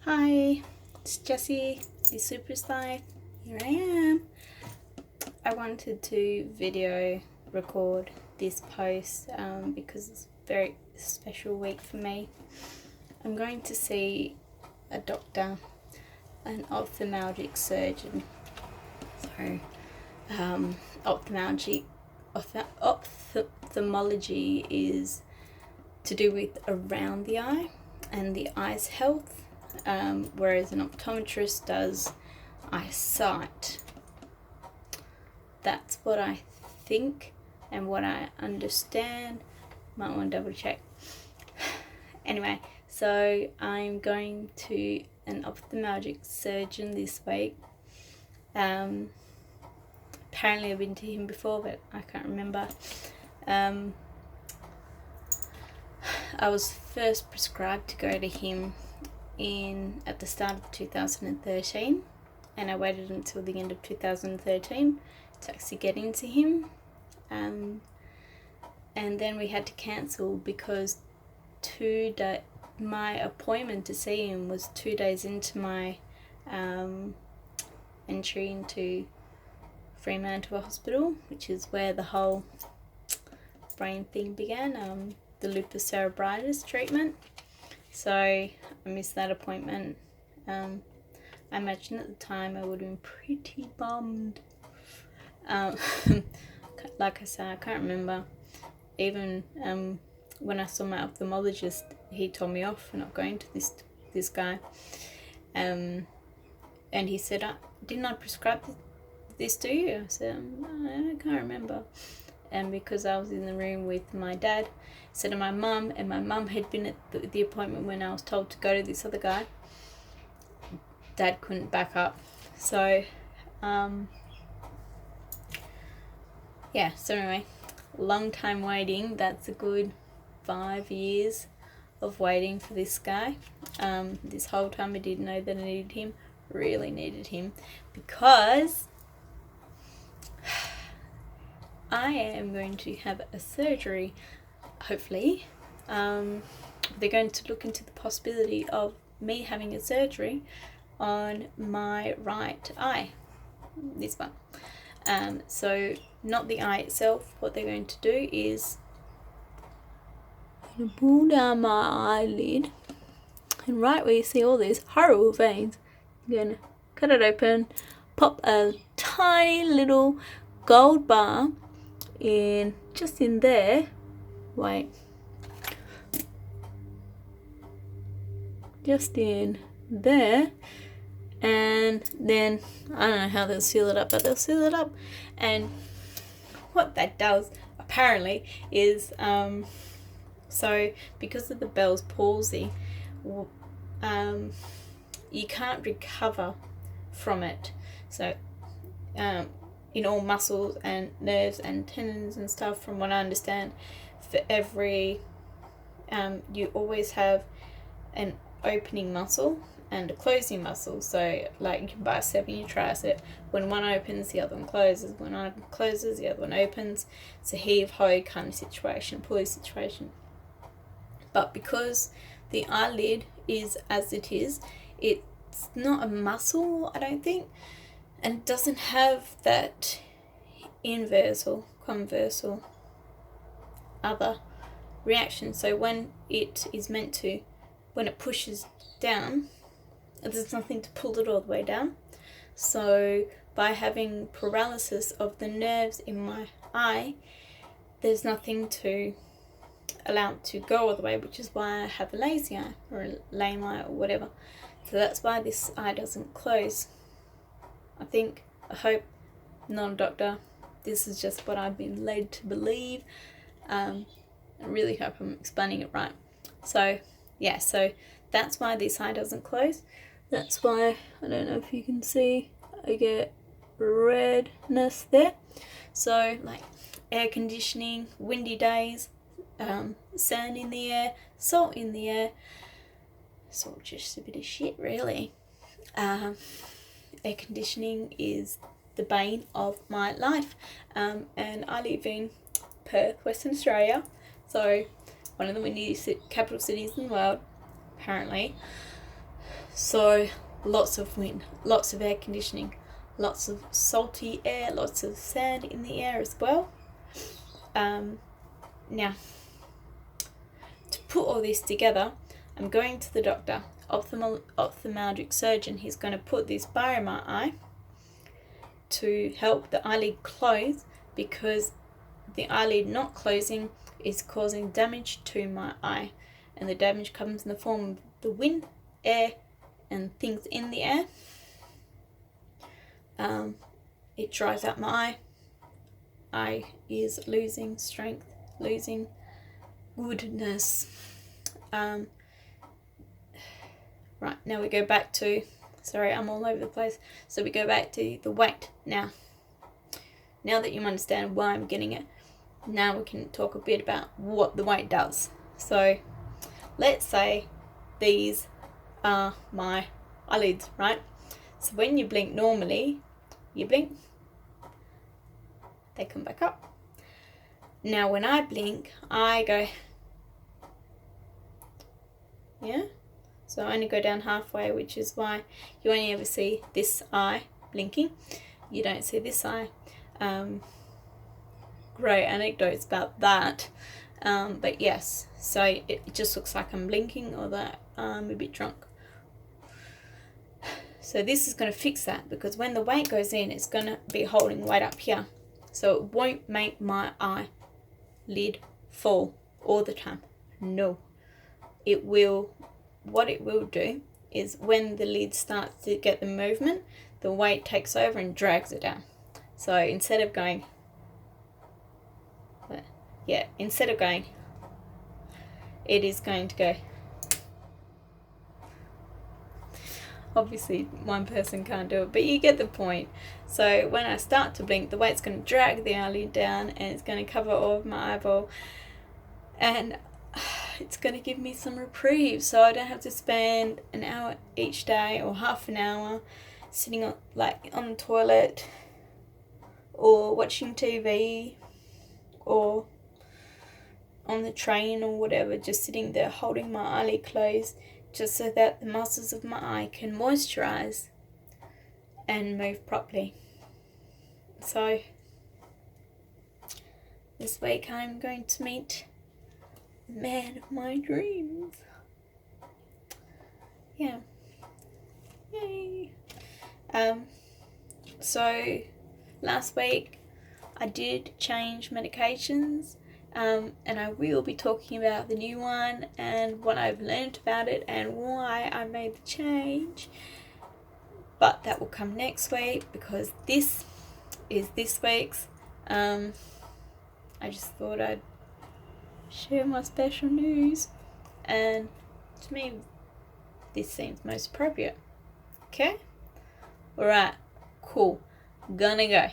Hi, it's Jessie, the superstar. Here I am. I wanted to video record this post because it's a very special week for me. I'm going to see a doctor, an ophthalmic surgeon. So, ophthalmology is to do with around the eye and the eye's health. Whereas an optometrist does eyesight. That's what I think and what I understand. Might want to double check. Anyway, so I'm going to an ophthalmic surgeon this week. Apparently I've been to him before, but I can't remember. I was first prescribed to go to him at the start of 2013, and I waited until the end of 2013 to actually get into him, and then we had to cancel because my appointment to see him was 2 days into my entry into Fremantle Hospital, which is where the whole brain thing began, the lupus cerebritis treatment. So I missed that appointment. I imagine at the time I would have been pretty bummed. Like I said, I can't remember. Even when I saw my ophthalmologist, he told me off for not going to this guy. And he said, didn't I prescribe this to you? I said, I can't remember. And because I was in the room with my dad, instead of my mum, and my mum had been at the appointment when I was told to go to this other guy, Dad couldn't back up. So, so anyway, long time waiting. That's a good 5 years of waiting for this guy. This whole time I didn't know that I needed him, really needed him, because I am going to have a surgery, hopefully. They're going to look into the possibility of me having a surgery on my right eye, this one. So not the eye itself. What they're going to do is pull down my eyelid, and right where you see all these horrible veins, I'm going to cut it open, pop a tiny little gold bar just in there. Wait. Just in there. And then, I don't know how they'll seal it up, but they'll seal it up. And what that does, apparently, is, so because of the Bell's palsy, you can't recover from it. So, in all muscles and nerves and tendons and stuff, from what I understand, for every, you always have an opening muscle and a closing muscle. So like your bicep and your tricep, when one opens, the other one closes. When one closes, the other one opens. It's a heave-ho kind of situation, pulley situation. But because the eyelid is as it is, it's not a muscle, I don't think, and it doesn't have that inverse or converse or other reaction. So when it pushes down, there's nothing to pull it all the way down. So by having paralysis of the nerves in my eye, there's nothing to allow it to go all the way, which is why I have a lazy eye or a lame eye or whatever. So that's why this eye doesn't close. I hope, not a doctor, this is just what I've been led to believe. I really hope I'm explaining it right. So yeah, so that's why this eye doesn't close. That's why, I don't know if you can see, I get redness there. So like air conditioning, windy days, sand in the air, salt in the air, salt just a bit of shit really. Air conditioning is the bane of my life, and I live in Perth, Western Australia, so one of the windiest capital cities in the world, apparently. So lots of wind, lots of air conditioning, lots of salty air, lots of sand in the air as well. Now, to put all this together, I'm going to the doctor, ophthalmic surgeon. He's going to put this bar in my eye to help the eyelid close, because the eyelid not closing is causing damage to my eye, and the damage comes in the form of the wind, air, and things in the air. It dries out my eye is losing strength, losing goodness. Right, now we go back to, sorry, I'm all over the place. So we go back to the weight. Now that you understand why I'm getting it, now we can talk a bit about what the weight does. So let's say these are my eyelids, right? So when you blink normally, you blink, they come back up. Now when I blink, I go, yeah? So I only go down halfway, which is why you only ever see this eye blinking. You don't see this eye. Great anecdotes about that. But yes, so it just looks like I'm blinking or that I'm a bit drunk. So this is going to fix that, because when the weight goes in, it's going to be holding weight up here. So it won't make my eyelid fall all the time. No. It will, what it will do is when the lid starts to get the movement, the weight takes over and drags it down. So instead of going, it is going to go. Obviously one person can't do it, but you get the point. So when I start to blink, the weight's going to drag the eyelid down, and it's going to cover all of my eyeball, and it's going to give me some reprieve, so I don't have to spend an hour each day or half an hour sitting on the toilet or watching TV or on the train or whatever, just sitting there holding my eyelid closed, just so that the muscles of my eye can moisturize and move properly. So this week I'm going to meet the man of my dreams. Yeah. Yay. So last week I did change medications. And I will be talking about the new one and what I've learned about it and why I made the change. But that will come next week, because this is this week's. I just thought I'd share my special news, and to me this seems most appropriate. Okay? Alright, cool. Gonna go.